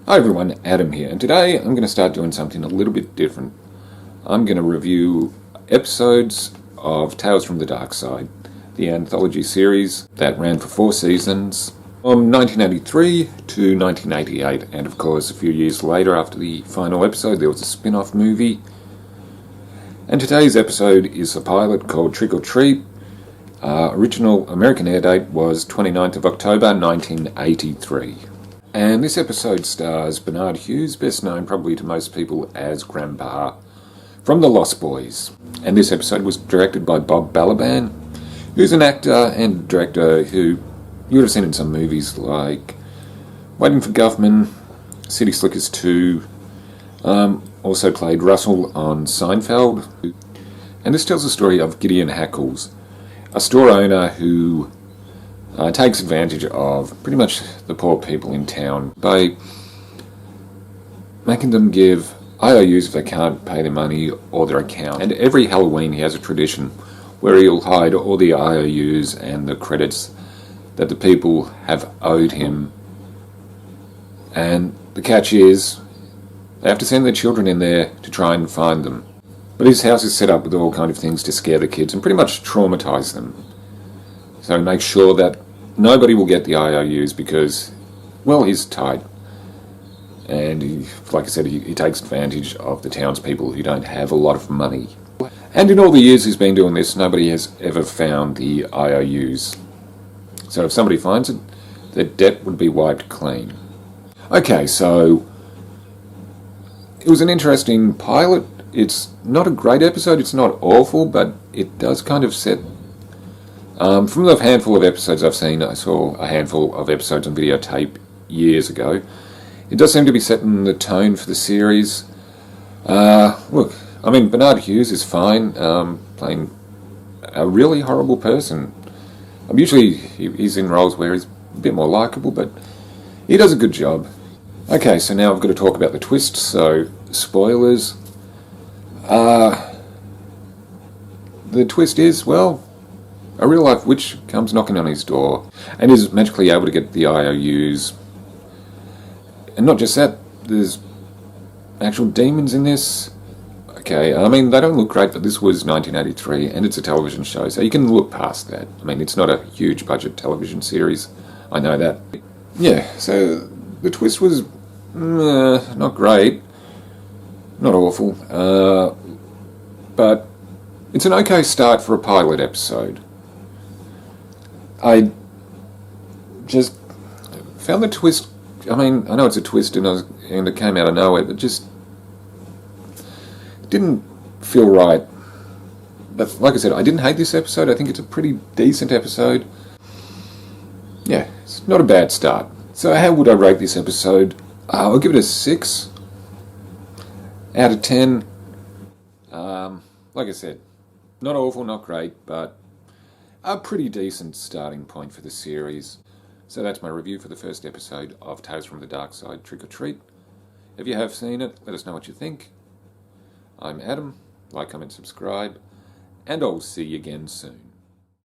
Hi everyone, Adam here, and today I'm going to start doing something a little bit different. I'm going to review episodes of Tales from the Darkside, the anthology series that ran for 4 seasons from 1983 to 1988, and of course a few years later after the final episode there was a spin-off movie. And today's episode is a pilot called Trick or Treat. Original American air date was 29th of October 1983. And this episode stars Bernard Hughes, best known probably to most people as Grandpa from The Lost Boys. And this episode was directed by Bob Balaban, who's an actor and director who you would have seen in some movies like Waiting for Guffman, City Slickers 2, also played Russell on Seinfeld. And this tells the story of Gideon Hackles, a store owner who takes advantage of pretty much the poor people in town by making them give IOUs if they can't pay their money or their account. And every Halloween he has a tradition where he'll hide all the IOUs and the credits that the people have owed him. And the catch is they have to send their children in there to try and find them. But his house is set up with all kind of things to scare the kids and pretty much traumatize them. So he makes sure that nobody will get the IOUs because, well, he's tight. And he, like I said, he takes advantage of the townspeople who don't have a lot of money. And in all the years he's been doing this, nobody has ever found the IOUs. So if somebody finds it, their debt would be wiped clean. Okay, so it was an interesting pilot. It's not a great episode, it's not awful, but it does kind of set... from the handful of episodes I've seen, I saw a handful of episodes on videotape years ago. It does seem to be setting the tone for the series. Look, I mean, Bernard Hughes is fine, playing a really horrible person. Usually he's in roles where he's a bit more likeable, but he does a good job. Okay, so now I've got to talk about the twist, so spoilers. The twist is, well, a real-life witch comes knocking on his door and is magically able to get the IOUs. And not just that, there's actual demons in this. Okay, I mean, they don't look great, but this was 1983 and it's a television show, so you can look past that. I mean, it's not a huge budget television series, I know that. Yeah, so the twist was not great, not awful, but it's an okay start for a pilot episode. I just found the twist, I mean, I know it's a twist and it came out of nowhere, but just didn't feel right. But like I said, I didn't hate this episode. I think it's a pretty decent episode. Yeah, it's not a bad start. So how would I rate this episode? I'll give it a 6 out of 10. Like I said, not awful, not great, but a pretty decent starting point for the series. So that's my review for the first episode of Tales from the Darkside, Trick or Treat. If you have seen it, let us know what you think. I'm Adam. Like, comment, subscribe, and I'll see you again soon.